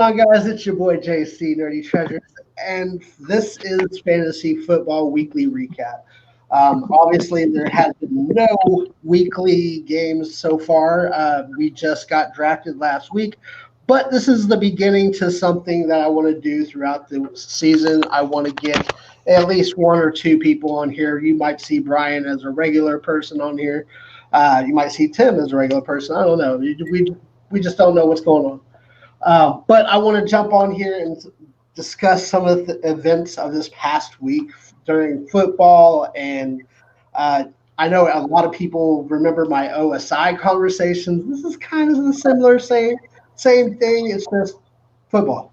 on, guys? It's your boy JC Nerdy Treasures, and this is Fantasy Football Weekly Recap. Obviously, there has been no weekly games so far. We just got drafted last week, but this is the beginning to something that I want to do throughout the season. I want to get at least one or two people on here. You might see Brian as a regular person on here. You might see Tim as a regular person. I don't know. We just don't know what's going on. But I want to jump on here and discuss some of the events of this past week during football. And I know a lot of people remember my OSI conversations. This is kind of the same thing. It's just football.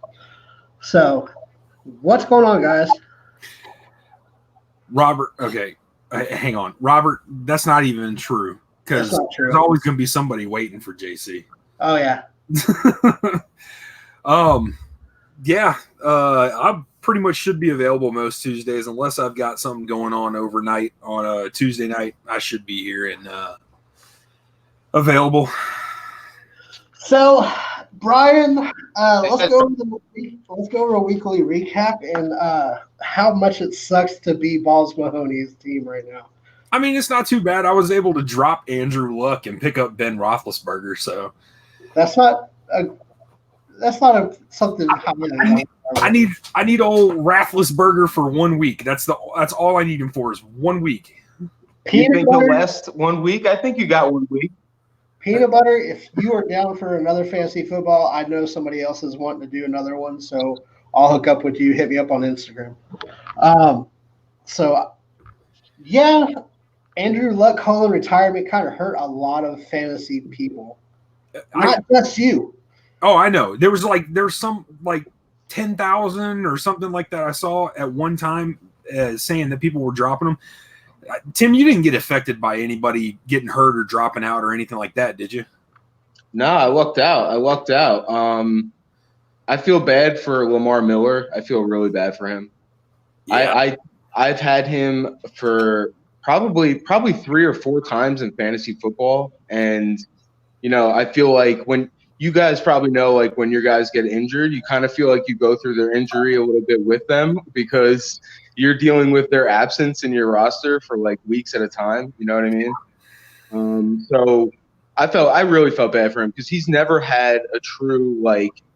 So what's going on, guys? Robert, okay, hang on. Robert, that's not even true because there's always going to be somebody waiting for JC. Oh, yeah. I pretty much should be available most Tuesdays unless I've got something going on overnight on a Tuesday night. I should be here and available. So, Brian, let's go over a weekly recap and how much it sucks to be Balls Mahoney's team right now. I mean, it's not too bad. I was able to drop Andrew Luck and pick up Ben Roethlisberger, so that's not something. I need old Roethlisberger for 1 week. That's all I need him for is 1 week. You think the West 1 week? I think you got 1 week. Peanut butter. If you are down for another fantasy football, I know somebody else is wanting to do another one, so I'll hook up with you. Hit me up on Instagram. Andrew Luck calling retirement kind of hurt a lot of fantasy people. Not just you. Oh, I know. There's some 10,000 or something like that I saw at one time saying that people were dropping them. Tim, you didn't get affected by anybody getting hurt or dropping out or anything like that, did you? No, I lucked out. I feel bad for Lamar Miller. I feel really bad for him. Yeah. I've had him for probably 3 or 4 times in fantasy football, and I feel like when you guys probably know, like when your guys get injured, you kind of feel like you go through their injury a little bit with them because you're dealing with their absence in your roster for like weeks at a time. You know what I mean? So I really felt bad for him because he's never had a true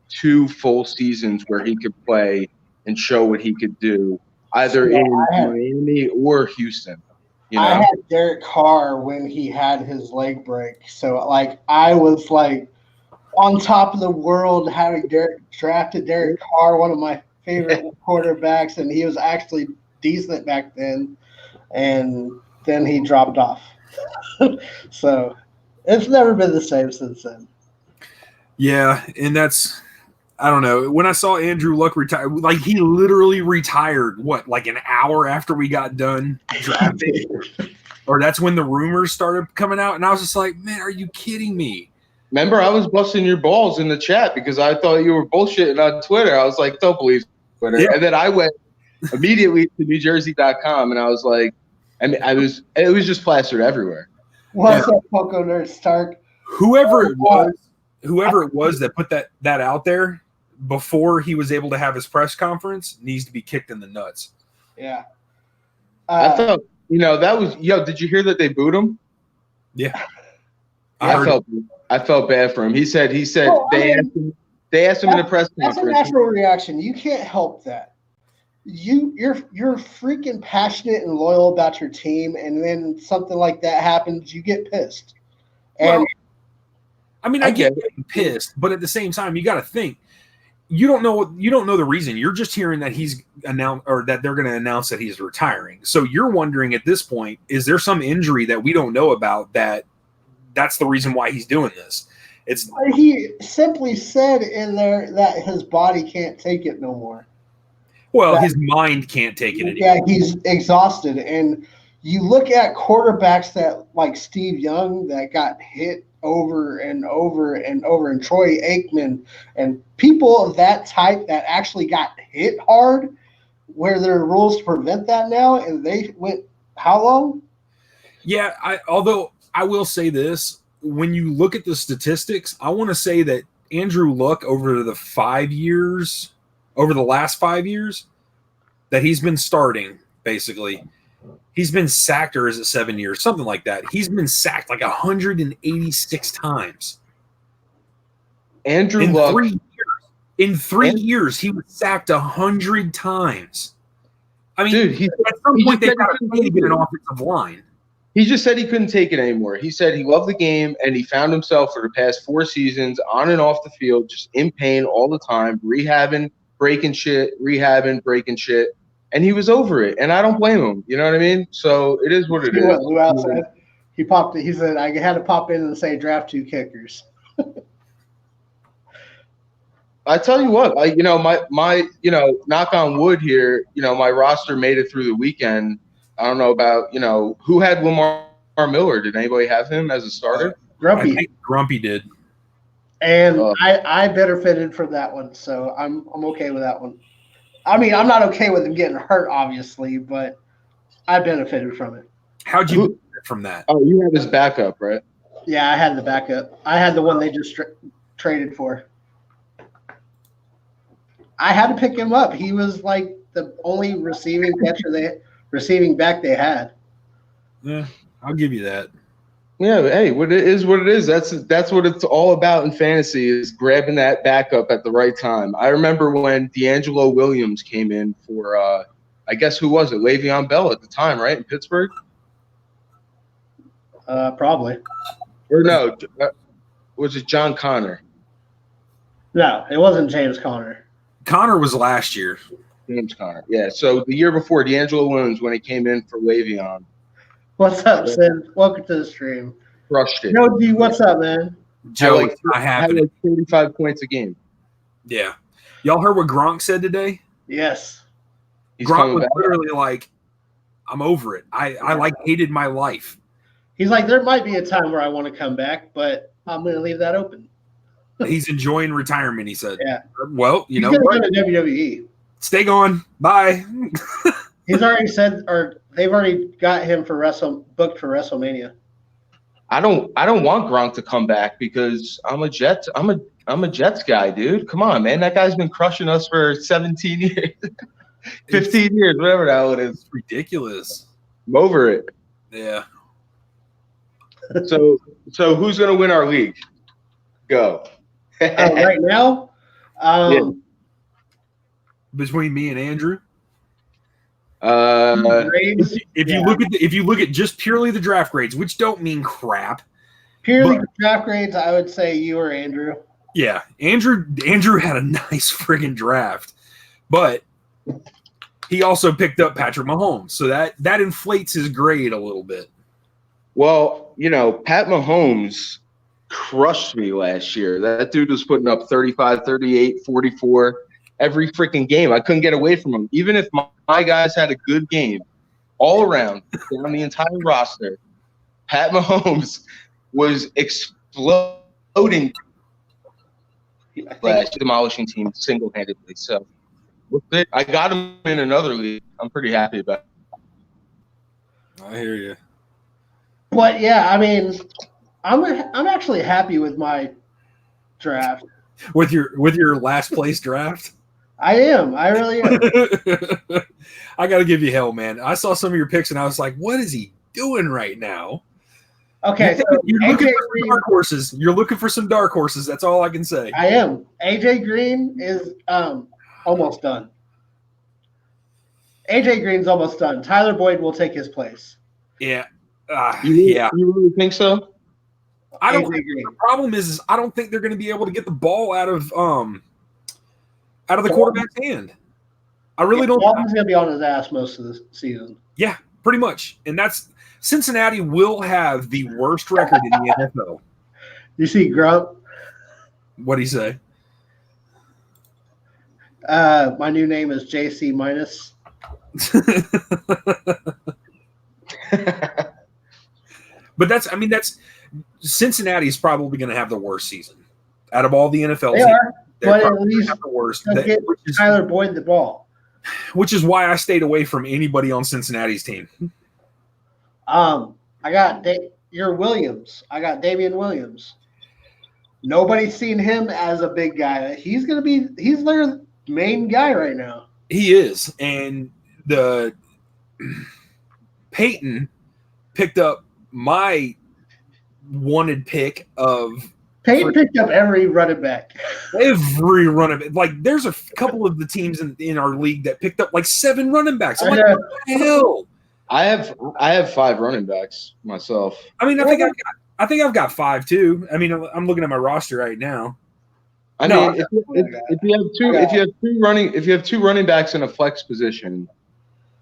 2 full seasons where he could play and show what he could do either in Miami or Houston. I had Derek Carr when he had his leg break. So I was on top of the world having drafted Derek Carr, one of my favorite quarterbacks, and he was actually decent back then, and then he dropped off. So it's never been the same since then. Yeah, and that's – I don't know. When I saw Andrew Luck retire, he literally retired, an hour after we got done drafting? Or that's when the rumors started coming out, and I was just like, man, are you kidding me? Remember, I was busting your balls in the chat because I thought you were bullshitting on Twitter. I was like, don't believe Twitter. Yeah. And then I went immediately to NewJersey.com, and I was like, it was just plastered everywhere. What's up, Funko Nerd Stark? Whoever it was that put that out there before he was able to have his press conference needs to be kicked in the nuts. Yeah. I thought, that was, did you hear that they booed him? Yeah. I felt bad for him. He said they asked him in a press conference. That's a natural reaction. You can't help that. You're freaking passionate and loyal about your team, and then something like that happens, you get pissed. And I get getting pissed, but at the same time, you got to think. You don't know the reason. You're just hearing that he's announced or that they're going to announce that he's retiring. So you're wondering at this point, is there some injury that we don't know about that's the reason why he's doing this? He simply said in there that his body can't take it no more. Well, his mind can't take it anymore. Yeah, he's exhausted. And you look at quarterbacks that like Steve Young that got hit over and over and over, and Troy Aikman, and people of that type that actually got hit hard, where there are rules to prevent that now, and they went how long? Yeah, although I will say this, when you look at the statistics, I want to say that Andrew Luck over the last 5 years that he's been starting, basically, he's been sacked, or is it 7 years? Something like that. He's been sacked like 186 times. Andrew Luck. In 3 years, he was sacked 100 times. I mean, dude, at some point, they've got to get an offensive line. He just said he couldn't take it anymore. He said he loved the game, and he found himself for the past 4 seasons on and off the field, just in pain all the time, rehabbing, breaking shit, and he was over it. And I don't blame him. You know what I mean? So it is what it is. What Lou said? He said, I had to pop in and say draft 2 kickers. I tell you what, my knock on wood here, my roster made it through the weekend. I don't know about, who had Lamar Miller? Did anybody have him as a starter? Grumpy. I think Grumpy did. And I benefited from that one, so I'm okay with that one. I mean, I'm not okay with him getting hurt, obviously, but I benefited from it. How'd you benefit from that? Oh, you had his backup, right? Yeah, I had the backup. I had the one they just traded for. I had to pick him up. He was like the only receiving back they had. Yeah, I'll give you that. Yeah, but hey, what it is. That's what it's all about in fantasy, is grabbing that backup at the right time. I remember when D'Angelo Williams came in for, I guess who was it? Le'Veon Bell at the time, right, in Pittsburgh? Probably. Or no, was it John Connor? No, it wasn't James Conner. Connor was last year. James Conner, yeah. So the year before, D'Angelo Williams, when he came in for Le'Veon. What's up, Sid? Welcome to the stream. Crushed it. Yo, D, what's up, man? Joe, had like 35 points a game. Yeah. Y'all heard what Gronk said today? Yes. Gronk was literally like, I'm over it. I hated my life. He's like, there might be a time where I want to come back, but I'm going to leave that open. He's enjoying retirement, he said. Yeah. Well, he's going to go to WWE. Stay gone. Bye. He's already said, or they've already got him booked for WrestleMania. I don't want Gronk to come back because I'm a Jets guy, dude. Come on, man. That guy's been crushing us for 17 years. 15 years, whatever the hell it is. It's ridiculous. I'm over it. Yeah. So who's gonna win our league? Go. Right now? Yeah. Between me and Andrew? Grades? If you look at just purely the draft grades, which don't mean crap. Purely draft grades, I would say you or Andrew. Yeah, Andrew had a nice friggin' draft, but he also picked up Patrick Mahomes, so that inflates his grade a little bit. Well, Pat Mahomes crushed me last year. That dude was putting up 35, 38, 44 every freaking game. I couldn't get away from him. Even if my guys had a good game all around down the entire roster, Pat Mahomes was exploding last demolishing team single-handedly. So I got him in another league. I'm pretty happy about it. I hear you. But yeah, I mean, I'm actually happy with my draft. With your last place draft? I am. I really am. I got to give you hell, man. I saw some of your picks and I was like, what is he doing right now? Okay, so you're looking for some dark horses. You're looking for some dark horses. That's all I can say. I am. AJ Green is almost done. AJ Green's almost done. Tyler Boyd will take his place. Yeah. You really think so? I don't. The problem is I don't think they're going to be able to get the ball out of the quarterback's hand. I really don't. Dalton's going to be on his ass most of the season. Yeah, pretty much. And that's Cincinnati will have the worst record in the NFL. You see Grump? What'd he say? My new name is JC minus. But that's Cincinnati's probably going to have the worst season out of all the NFL teams. But at least the worst. Get Tyler Boyd the ball. Which is why I stayed away from anybody on Cincinnati's team. I got your Williams. I got Damian Williams. Nobody's seen him as a big guy. He's their main guy right now. He is. And the Peyton picked up my wanted pick of Peyton picked up every running back. Every running back. Like, there's a couple of the teams in our league that picked up like 7 running backs. I'm like, what the hell? I have 5 running backs myself. I mean, I think I've got 5 too. I mean, I'm looking at my roster right now. I mean, if you have 2 running backs in a flex position,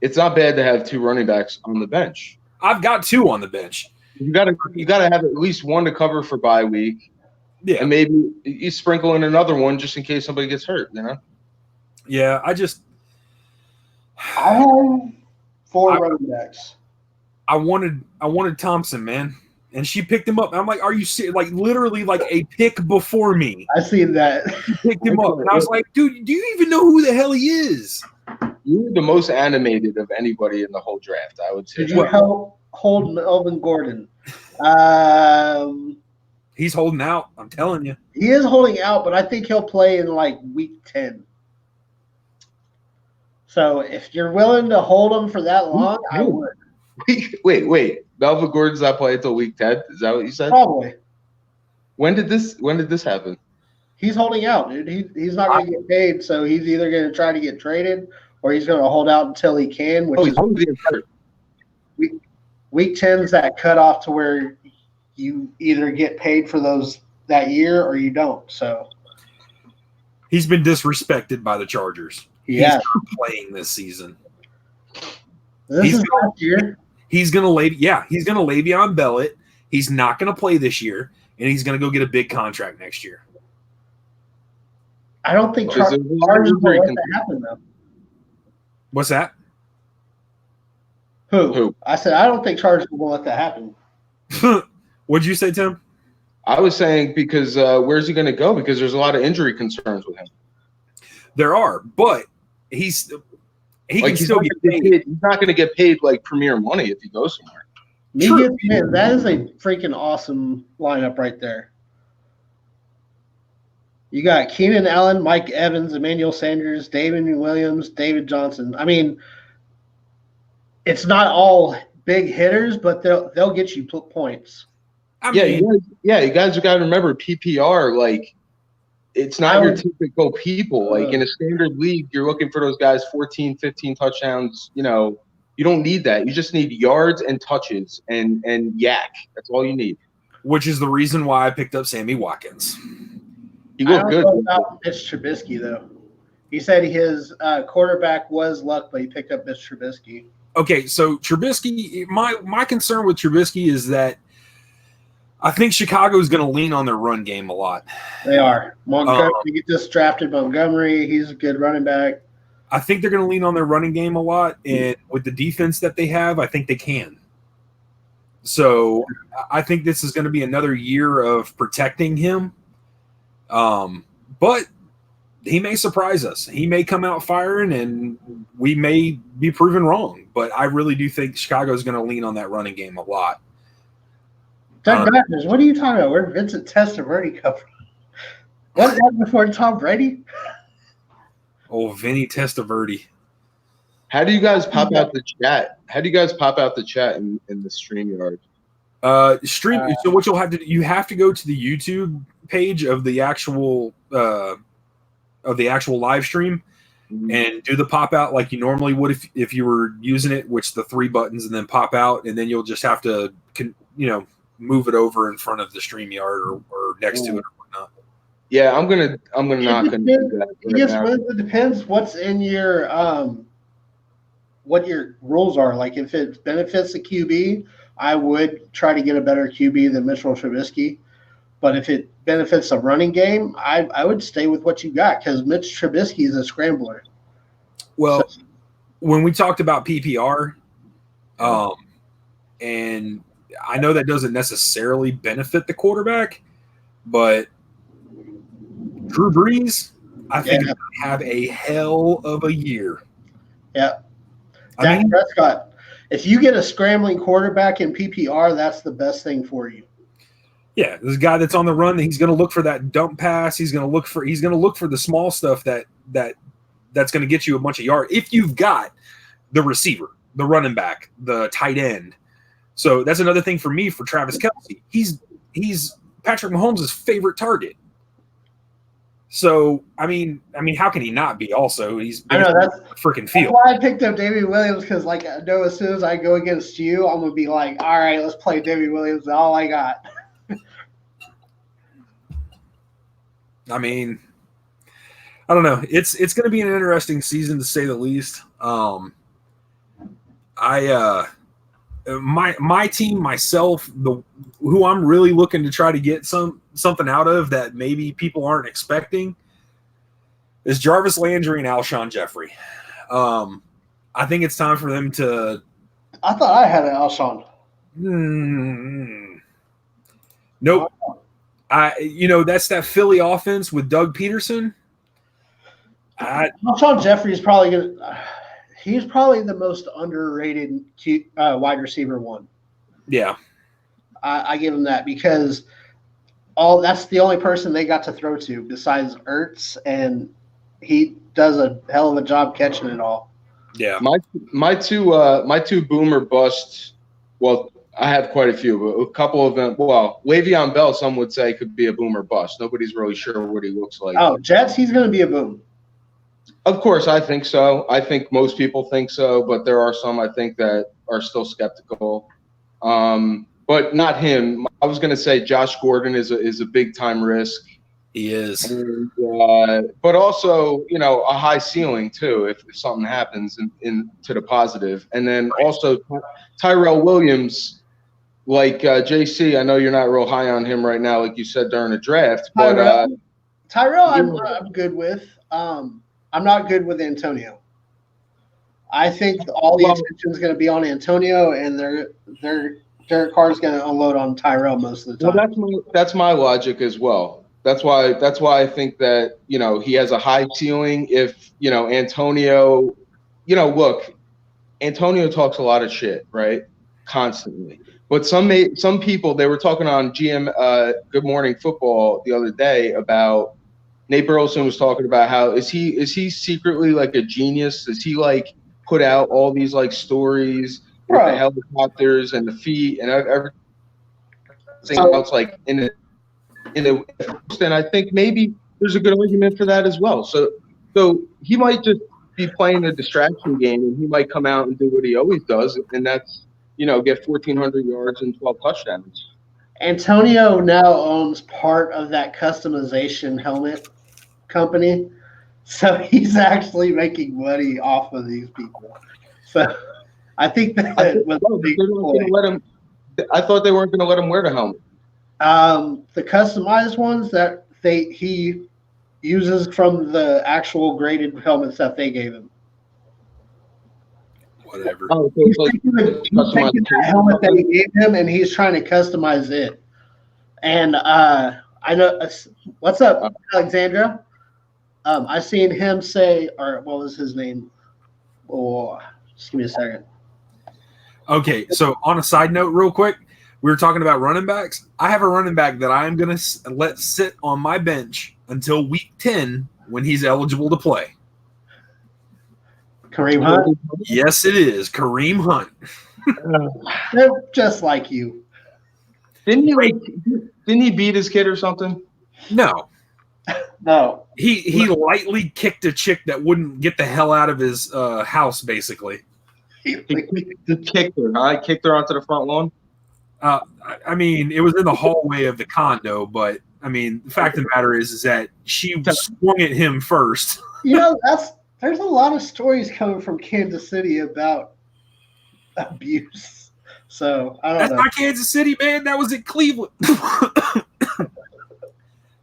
it's not bad to have 2 running backs on the bench. I've got 2 on the bench. You gotta have at least one to cover for bye week. Yeah, and maybe you sprinkle in another one just in case somebody gets hurt. You know. Yeah, I have 4 running backs. I wanted Thompson, man, and she picked him up. I'm like, are you serious? Like, literally, like a pick before me. I seen that. She picked him up, and I was like, dude, do you even know who the hell he is? You were the most animated of anybody in the whole draft, I would say. Did you hold Melvin Gordon? He's holding out. I'm telling you. He is holding out, but I think he'll play in like week 10. So if you're willing to hold him for that long, I would. Wait. Melvin Gordon's not playing until week 10? Is that what you said? Probably. When did this happen? He's holding out, dude. He's not going to get paid, so he's either going to try to get traded or he's going to hold out until he can. Which is week 10 is that cutoff to where you either get paid for that year or you don't. So he's been disrespected by the Chargers. Yeah, he's not playing this season. This is last year. He's gonna Le'Veon Bell it. He's not gonna play this year, and he's gonna go get a big contract next year. I don't think Chargers will let that happen though. What's that? Who? I said I don't think Chargers will let that happen. What'd you say, Tim? I was saying because where's he going to go? Because there's a lot of injury concerns with him. There are, but he can still get paid. He's not going to get paid like premier money if he goes somewhere. That is a freaking awesome lineup right there. You got Keenan Allen, Mike Evans, Emmanuel Sanders, David Williams, David Johnson. I mean, it's not all big hitters, but they'll get you points. You guys have got to remember PPR. Like, it's not your typical people. Like in a standard league, you're looking for those guys 14, 15 touchdowns. You know, you don't need that. You just need yards and touches and yak. That's all you need. Which is the reason why I picked up Sammy Watkins. He looked good. I don't know about Mitch Trubisky though. He said his quarterback was Luck, but he picked up Mitch Trubisky. Okay, so Trubisky, my concern with Trubisky is that I think Chicago is going to lean on their run game a lot. They are. Montgomery, you just drafted Montgomery. He's a good running back. I think they're going to lean on their running game a lot, and with the defense that they have, I think they can. So I think this is going to be another year of protecting him. But he may surprise us. He may come out firing, and we may be proven wrong. But I really do think Chicago is going to lean on that running game a lot. Doug Mathers, what are you talking about? Where did Vincent Testaverde come from? What was that before Tom Brady? Oh, Vinny Testaverde. How do you guys pop out the chat? How do you guys pop out the chat in the StreamYard? So what you'll have to do, you have to go to the YouTube page of the actual live stream and do the pop out like you normally would if you were using it, which the 3 buttons and then pop out, and then you'll just have to move it over in front of the StreamYard or next to it or whatnot. Yeah, I'm gonna not gonna do that. It depends what's in your what your rules are. Like if it benefits the QB, I would try to get a better QB than Mitchell Trubisky. But if it benefits the running game, I would stay with what you got because Mitch Trubisky is a scrambler. Well, when we talked about PPR, and I know that doesn't necessarily benefit the quarterback, but Drew Brees, I think, is going to have a hell of a year. Yeah. Dak Prescott. If you get a scrambling quarterback in PPR, that's the best thing for you. Yeah, this guy that's on the run. He's going to look for that dump pass. He's going to look for the small stuff that's going to get you a bunch of yards. If you've got the receiver, the running back, the tight end. So that's another thing for me for Travis Kelce. He's Patrick Mahomes' favorite target. So I mean, how can he not be? Also, he's I know that's freaking field. That's why I picked up Davey Williams because, like, I know as soon as I go against you, I'm gonna be like, all right, let's play Davey Williams. All I got. I mean, I don't know. It's going to be an interesting season to say the least. My team, myself, who I'm really looking to try to get something out of that maybe people aren't expecting is Jarvis Landry and Alshon Jeffrey. I think it's time for them to. I thought I had an Alshon. Nope. That's that Philly offense with Doug Peterson. Alshon Jeffrey is probably gonna. He's probably the most underrated wide receiver one. Yeah, I give him that because that's the only person they got to throw to besides Ertz, and he does a hell of a job catching it all. Yeah, my two boomer busts. Well, I have quite a few, but a couple of them. Well, Le'Veon Bell, some would say, could be a boomer bust. Nobody's really sure what he looks like. Oh, Jets, he's going to be a boom. Of course, I think so. I think most people think so, but there are some I think that are still skeptical. But not him. I was going to say Josh Gordon is a big time risk. He is. And, but also, a high ceiling too if something happens in to the positive. And then also Tyrell Williams, like JC. I know you're not real high on him right now, like you said during the draft. But Tyrell, I'm good with. I'm not good with Antonio. I think all the attention is going to be on Antonio, and Derek Carr's going to unload on Tyrell most of the time. Well, that's my logic as well. That's why I think that he has a high ceiling. If Antonio, look, Antonio talks a lot of shit, right? Constantly. But some people, they were talking on GM Good Morning Football the other day about. Nate Burleson was talking about how is he secretly like a genius? Does he like put out all these like stories with the helicopters and the feet and everything else like in the and I think maybe there's a good argument for that as well. So he might just be playing a distraction game and he might come out and do what he always does, and that's get 1,400 yards and 12 touchdowns. Antonio now owns part of that customization helmet company, so he's actually making money off of these people. So I think that was a big play. I thought they weren't going to let him wear the helmet. The customized ones that he uses from the actual graded helmets that they gave him. Whatever. Oh, he's taking that helmet that he gave him, and he's trying to customize it. And I know. What's up, Alexandra? I seen him say, or what was his name? Oh, just give me a second. Okay, so on a side note, real quick, we were talking about running backs. I have a running back that I am going to let sit on my bench until week 10 when he's eligible to play. Kareem Hunt? Yes, it is. Kareem Hunt. They're just like you. Didn't he beat his kid or something? No. No. He lightly kicked a chick that wouldn't get the hell out of his house, basically. He kicked her. I kicked her onto the front lawn. I mean, it was in the hallway of the condo, but I mean, the fact of the matter is that she swung at him first. There's a lot of stories coming from Kansas City about abuse. So I don't know. That's not Kansas City, man. That was in Cleveland.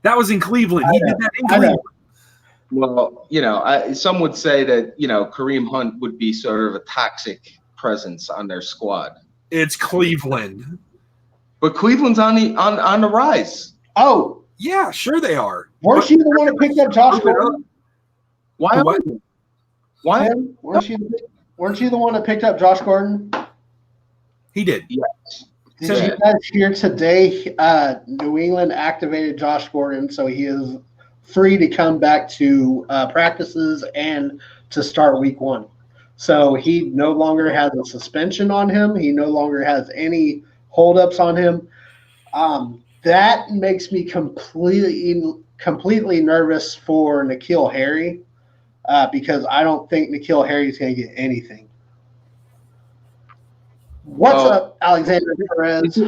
That was in Cleveland. He did that in Cleveland. Well, some would say that Kareem Hunt would be sort of a toxic presence on their squad. It's Cleveland, but Cleveland's on the rise. Oh, yeah, sure they are. Weren't you the one who picked up Josh Gordon? Why? Why? Weren't you the one that picked up Josh Gordon? He did. Yes. Did you guys hear today? New England activated Josh Gordon, so he is free to come back to practices and to start week 1. So he no longer has a suspension on him. He no longer has any holdups on him. That makes me completely nervous for N'Keal Harry because I don't think N'Keal Harry is going to get anything. What's up, Alexander Perez?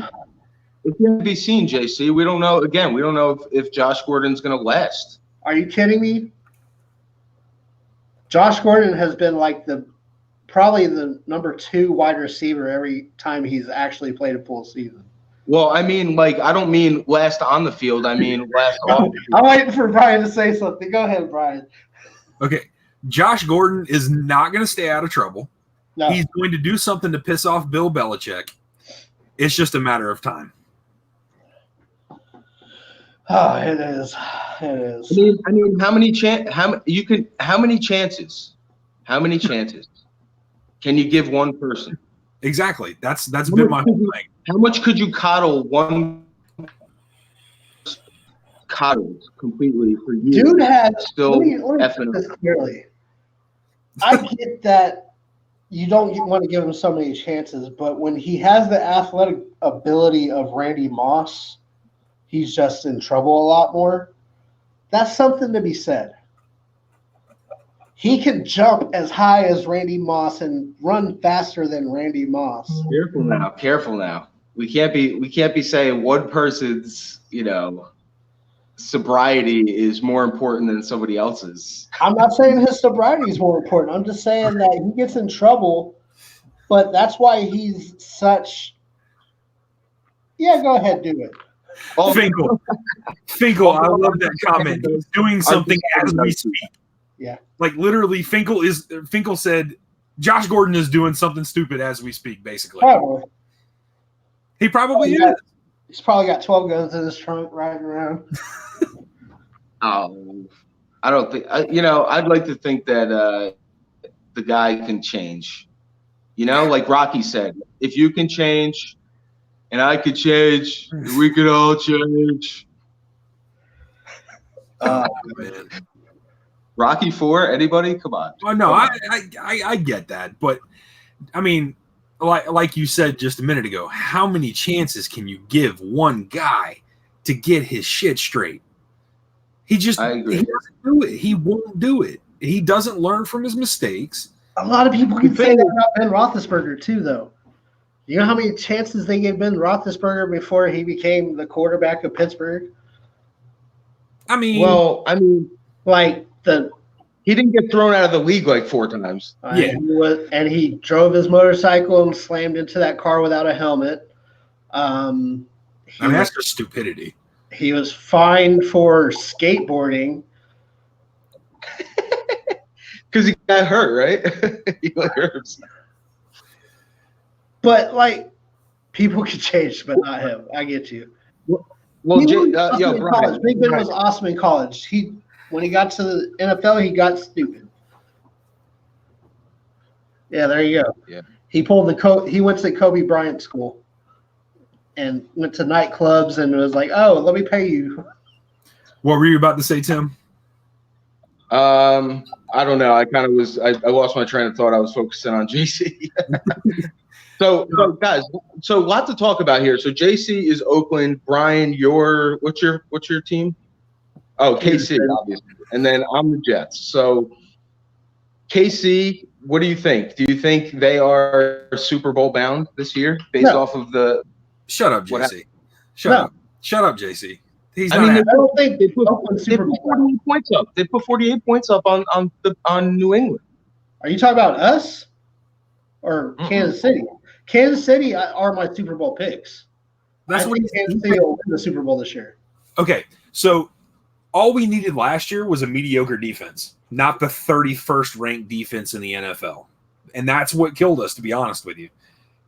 It's going to be seen, JC. We don't know. Again, we don't know if Josh Gordon's going to last. Are you kidding me? Josh Gordon has been like probably the number 2 wide receiver every time he's actually played a full season. Well, I mean, like, I don't mean last on the field. I mean last off the field. I'm waiting for Brian to say something. Go ahead, Brian. Okay. Josh Gordon is not going to stay out of trouble. No. He's going to do something to piss off Bill Belichick. It's just a matter of time. Oh, it is. It is. I mean, how many chances? How many chances can you give one person? Exactly. That's been my whole thing. How much could you coddle one completely for years? Dude had still let me effing put this clearly. I get that you don't want to give him so many chances, but when he has the athletic ability of Randy Moss, he's just in trouble a lot more. That's something to be said. He can jump as high as Randy Moss and run faster than Randy Moss. Careful now. We can't be saying one person's, sobriety is more important than somebody else's. I'm not saying his sobriety is more important. I'm just saying that he gets in trouble, but that's why he's such. Yeah, go ahead, do it. Finkel, I love that comment. He's doing something as we speak. Yeah. Like literally, Finkel said, Josh Gordon is doing something stupid as we speak, basically. Probably. He probably is. He's probably got 12 guns in his trunk riding around. Oh, I don't think I'd like to think that the guy can change. Like Rocky said, if you can change and I could change, we could all change. Man. Rocky 4, anybody? Come on. Oh no, I get that, but I mean, like you said just a minute ago, how many chances can you give one guy to get his shit straight? He doesn't do it. He won't do it. He doesn't learn from his mistakes. A lot of people can say that about Ben Roethlisberger too, though. You know how many chances they gave Ben Roethlisberger before he became the quarterback of Pittsburgh? I he didn't get thrown out of the league like 4 times. Yeah, and he drove his motorcycle and slammed into that car without a helmet. That's just stupidity. He was fined for skateboarding because he got hurt, right? He got hurt himself. But people can change, but not him. I get you. Well, Brian, Big Ben was awesome in college. When he got to the NFL, he got stupid. Yeah, there you go. Yeah. He went to Kobe Bryant school and went to nightclubs and was like, "Oh, let me pay you." What were you about to say, Tim? I don't know. I kind of was. I lost my train of thought. I was focusing on JC. So guys, a lot to talk about here. So JC is Oakland. Brian, what's your team? Oh, KC, obviously. And then I'm the Jets. So, KC, what do you think? Do you think they are Super Bowl bound this year based off of the – Shut up, JC. Shut up, JC. I don't think they put 48 points up. They put 48 points up on New England. Are you talking about us or Kansas City? Kansas City are my Super Bowl picks. That's what Kansas City will win the Super Bowl this year. Okay, so – all we needed last year was a mediocre defense, not the 31st ranked defense in the NFL. And that's what killed us, to be honest with you.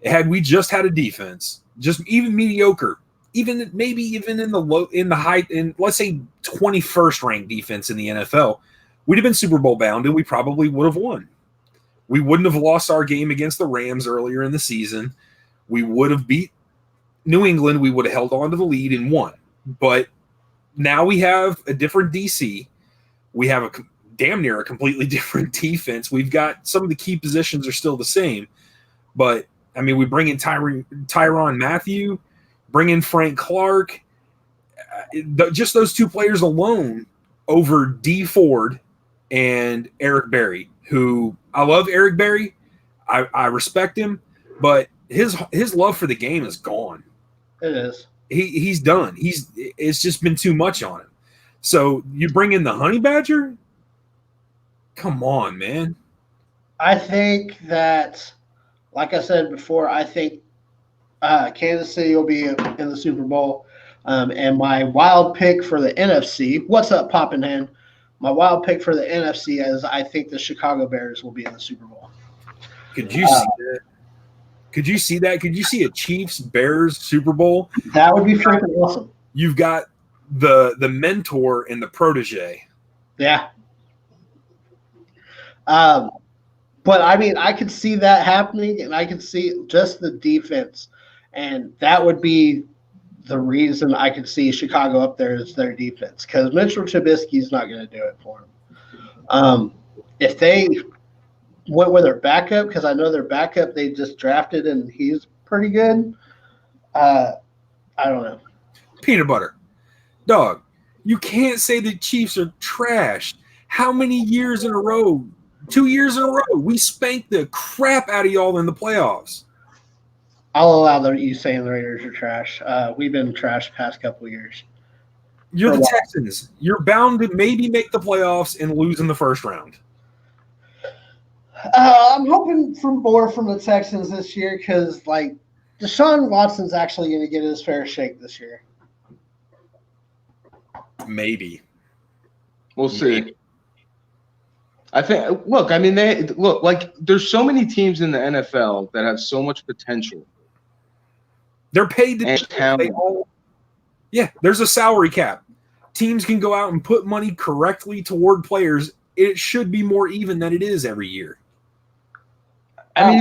Had we just had a defense, just even mediocre, maybe even in the high, let's say 21st ranked defense in the NFL, we'd have been Super Bowl bound and we probably would have won. We wouldn't have lost our game against the Rams earlier in the season. We would have beat New England, we would have held on to the lead and won. But now we have a different DC. We have a damn near a completely different defense. We've got some of the key positions are still the same. But, I mean, we bring in Tyrann Mathieu, bring in Frank Clark. Just those two players alone over D Ford and Eric Berry, who I love Eric Berry. I respect him, but his love for the game is gone. It is. He's done. It's just been too much on him. So you bring in the Honey Badger? Come on, man. I think that, like I said before, I think Kansas City will be in the Super Bowl. And my wild pick for the NFC, what's up, Poppin' Hand? My wild pick for the NFC is I think the Chicago Bears will be in the Super Bowl. Could you see that? Could you see that? Could you see a Chiefs-Bears Super Bowl? That would be freaking awesome. You've got the mentor and the protege. Yeah. But, I mean, I could see that happening, and I could see just the defense. And that would be the reason I could see Chicago up there is their defense, because Mitchell Trubisky's not going to do it for them. If they went with their backup, because I know their backup they just drafted and he's pretty good. I don't know. Peanut butter. Dog, you can't say the Chiefs are trash. How many years in a row? 2 years in a row. We spanked the crap out of y'all in the playoffs. I'll allow you saying the Raiders are trash. We've been trash the past couple of years. You're the Texans. You're bound to maybe make the playoffs and lose in the first round. I'm hoping for more from the Texans this year because, like, Deshaun Watson's actually going to get his fair shake this year. Maybe. We'll see. I think. Look, I mean, there's so many teams in the NFL that have so much potential. They're paid to. There's a salary cap. Teams can go out and put money correctly toward players. It should be more even than it is every year. I mean,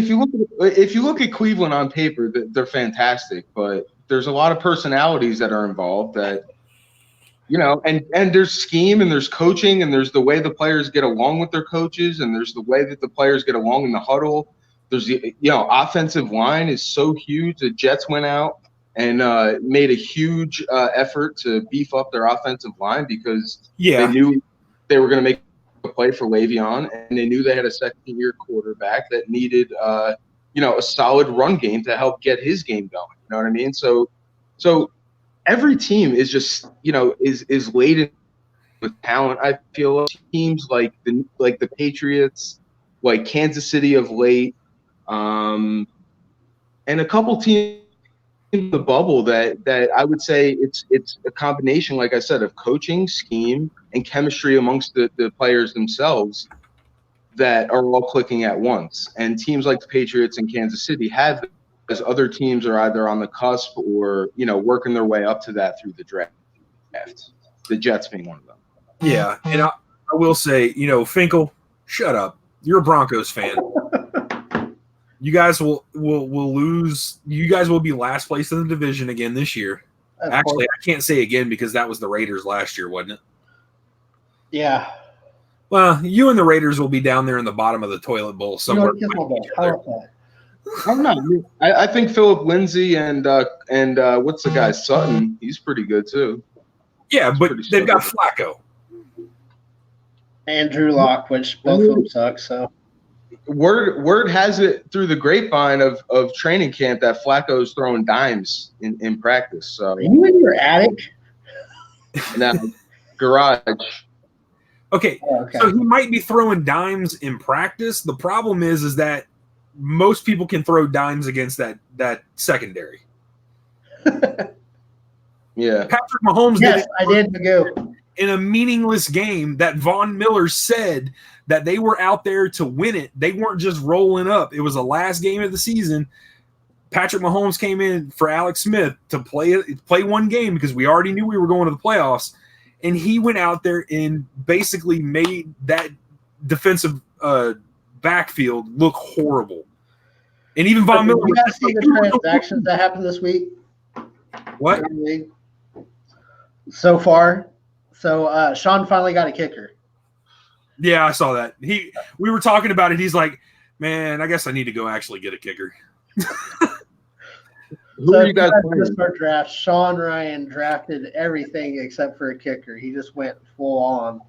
if you look at Cleveland on paper, they're fantastic, but there's a lot of personalities that are involved that, and there's scheme and there's coaching and there's the way the players get along with their coaches and there's the way that the players get along in the huddle. There's the offensive line is so huge. The Jets went out and made a huge effort to beef up their offensive line because they knew they were going to make a play for Le'Veon, and they knew they had a second-year quarterback that needed, a solid run game to help get his game going. You know what I mean? So every team is just, is laden with talent. I feel teams like the Patriots, like Kansas City of late, and a couple teams in the bubble that I would say it's a combination, like I said, of coaching, scheme, and chemistry amongst the players themselves that are all clicking at once. And teams like the Patriots and Kansas City have, as other teams are either on the cusp or, working their way up to that through the draft. The Jets being one of them. Yeah, and I will say, Finkel, shut up. You're a Broncos fan. You guys will lose. You guys will be last place in the division again this year. Actually, I can't say again because that was the Raiders last year, wasn't it? Yeah. Well, you and the Raiders will be down there in the bottom of the toilet bowl somewhere. I'm not. I think Philip Lindsay and what's the guy, Sutton? He's pretty good too. Yeah, but they've got Flacco and Drew Lock, which both of them suck. So. Word has it through the grapevine of training camp that Flacco's throwing dimes in practice. So are you in your attic? No, garage. Okay, so he might be throwing dimes in practice. The problem is that most people can throw dimes against that secondary. Yeah, Patrick Mahomes. Yes, I did go in a meaningless game that Von Miller said that they were out there to win it. They weren't just rolling up. It was the last game of the season. Patrick Mahomes came in for Alex Smith to play one game because we already knew we were going to the playoffs. And he went out there and basically made that defensive backfield look horrible. And even Von Miller. You guys see the transactions that happened this week? What? So far. So Sean finally got a kicker. Yeah, I saw that. We were talking about it. He's like, man, I guess I need to go actually get a kicker. Who are you guys playing? Our draft, Sean Ryan drafted everything except for a kicker. He just went full on.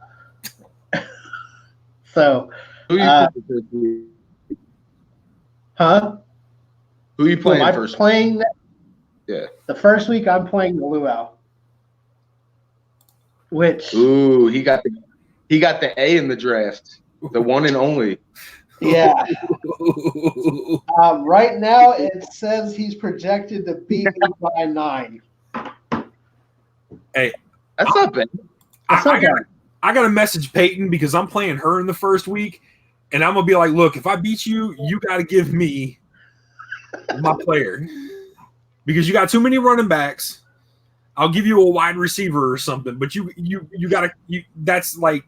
So, who are you huh? Who are you playing first? Playing yeah. The first week I'm playing the Luau. Which he got the A in the draft, the one and only. Yeah. Right now it says he's projected to beat me by 9. Hey, that's not bad. I got to message Peyton because I'm playing her in the first week, and I'm gonna be like, look, if I beat you, you got to give me my player because you got too many running backs. I'll give you a wide receiver or something, but you gotta that's like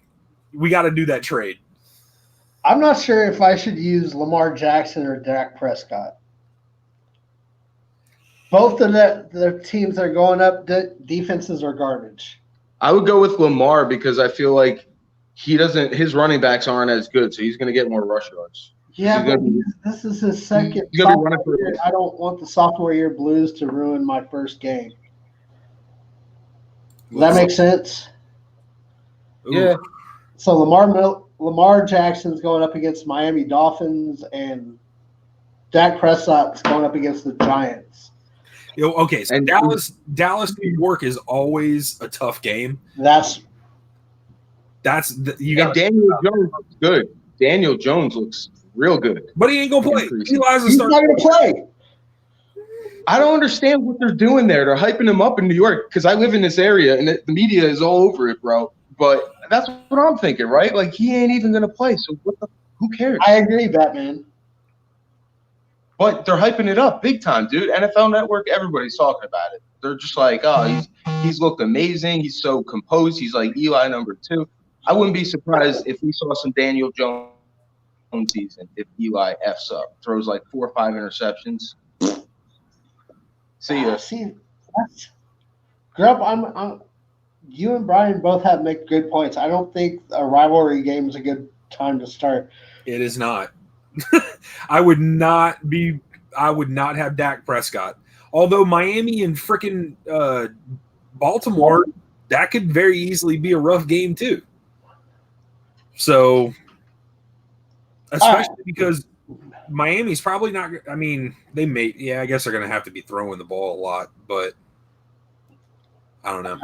we gotta do that trade. I'm not sure if I should use Lamar Jackson or Dak Prescott. Both of the teams that are going up, defenses are garbage. I would go with Lamar because I feel like his running backs aren't as good, so he's gonna get more rush yards. Yeah, but this is his second. I don't want the sophomore year blues to ruin my first game. Does that make sense? Yeah. So Lamar Jackson's going up against Miami Dolphins, and Dak Prescott's going up against the Giants. Okay, so Dallas, New York is always a tough game. You got Daniel Jones looks good. Daniel Jones looks real good, but he ain't gonna play. He's not gonna play. I don't understand what they're doing there. They're hyping him up in New York because I live in this area and the media is all over it, bro. But that's what I'm thinking, right? Like he ain't even gonna play. So who cares? I agree, Batman. But they're hyping it up big time, dude. NFL Network, everybody's talking about it. They're just like, oh, he's looked amazing. He's so composed. He's like Eli number 2. I wouldn't be surprised if we saw some Daniel Jones season if Eli F's up, throws like 4 or 5 interceptions. See ya. Grubb, you and Brian both have made good points. I don't think a rivalry game is a good time to start. It is not. I would not have Dak Prescott. Although Miami and freaking Baltimore, that could very easily be a rough game too. So, especially because Miami's probably not. I mean, they may. Yeah, I guess they're going to have to be throwing the ball a lot, but I don't know.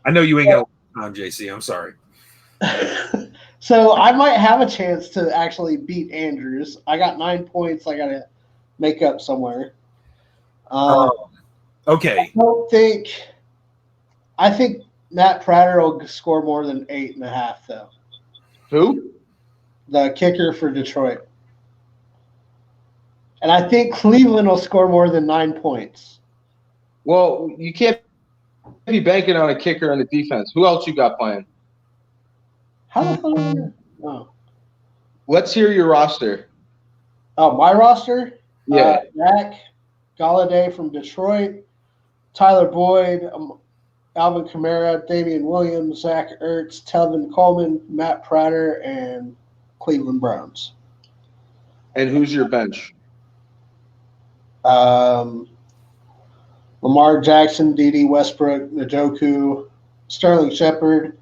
I know you ain't got a lot of time, JC. I'm sorry. So I might have a chance to actually beat Andrews. I got 9 points. I got to make up somewhere. Okay. I think Matt Prater will score more than 8.5, though. Who? The kicker for Detroit. And I think Cleveland will score more than 9 points. Well, you can't be banking on a kicker on the defense. Who else you got playing? How the hell is that? Oh. Let's hear your roster. Oh, my roster? Yeah. Dak, Galladay from Detroit, Tyler Boyd, Alvin Kamara, Damian Williams, Zach Ertz, Telvin Coleman, Matt Prater, and Cleveland Browns. And who's your bench? Lamar Jackson, D.D. Westbrook, Njoku, Sterling Shepard,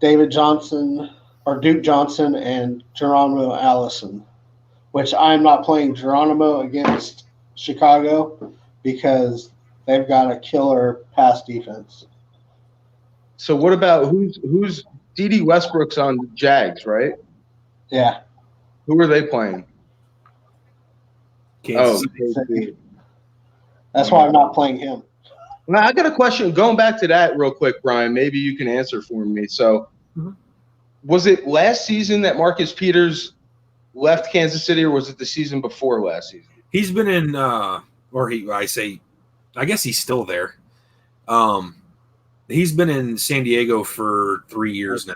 David Johnson, or Duke Johnson, and Geronimo Allison, which I'm not playing Geronimo against Chicago because they've got a killer pass defense. So what about who's D.D. Westbrook's on the Jags, right? Yeah. Who are they playing? Kansas City. That's why I'm not playing him. Now, I got a question. Going back to that real quick, Brian, maybe you can answer for me. So was it last season that Marcus Peters left Kansas City, or was it the season before last season? He's been in I guess he's still there. He's been in San Diego for 3 years now.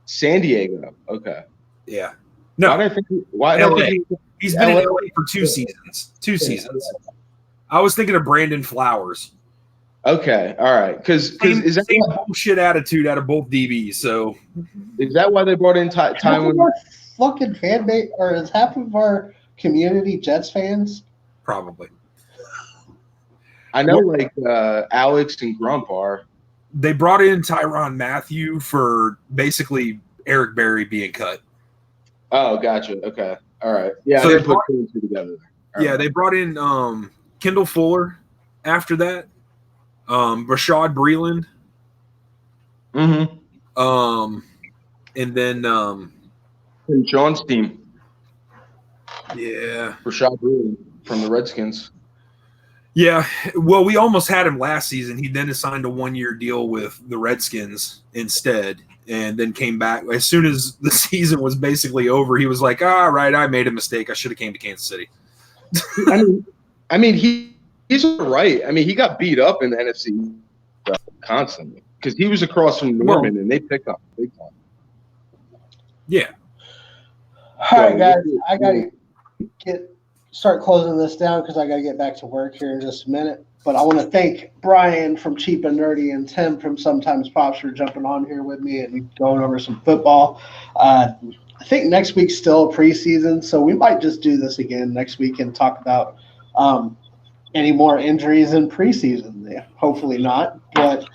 San Diego. Okay. Yeah. No. Why LA. He's been in LA for 2 seasons. 2 seasons. I was thinking of Brandon Flowers. Okay, all right. Because is that same bullshit attitude out of both DBs? So is that why they brought in Tywin? Fucking fan base, or is half of our community Jets fans? Probably. I know, like Alex and Grump are. They brought in Tyrann Mathieu for basically Eric Berry being cut. Oh, gotcha. Okay, all right. Yeah, so I didn't put two and two together. Yeah, they brought in Kendall Fuller after that. Rashad Breeland. Mm-hmm. And then and Sean's team. Yeah. Rashad Breeland from the Redskins. Yeah. Well, we almost had him last season. He then signed a 1-year deal with the Redskins instead, and then came back. As soon as the season was basically over, he was like, all right, I made a mistake. I should have came to Kansas City. I mean, he's right. I mean, he got beat up in the NFC constantly because he was across from Norman, and they pick up big time. Yeah. All right, guys, I gotta start closing this down because I gotta get back to work here in just a minute. But I want to thank Brian from Cheap and Nerdy and Tim from Sometimes Pops for jumping on here with me and going over some football. I think next week's still preseason, so we might just do this again next week and talk about any more injuries in preseason. Yeah, hopefully not, but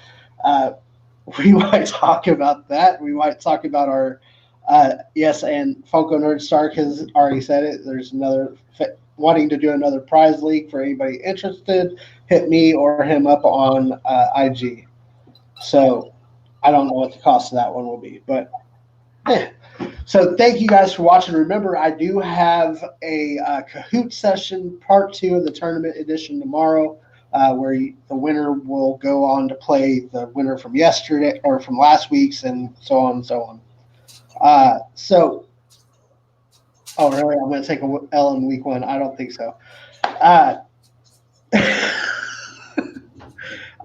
we might talk about that. We might talk about our yes, and Funko Nerd Stark has already said it. There's another wanting to do another prize league for anybody interested. Hit me or him up on IG. So I don't know what the cost of that one will be, but yeah. So thank you guys for watching. Remember, I do have a Kahoot session, part 2 of the tournament edition tomorrow, where the winner will go on to play the winner from yesterday or from last week's, and so on and so on. Oh, really? I'm going to take a L in week 1. I don't think so. All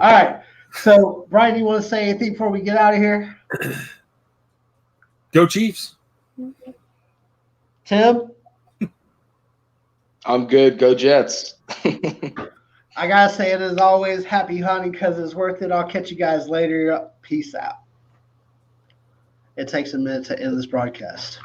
right. So, Brian, do you want to say anything before we get out of here? Go Chiefs. Tim? I'm good. Go Jets. I got to say it as always. Happy hunting because it's worth it. I'll catch you guys later. Peace out. It takes a minute to end this broadcast.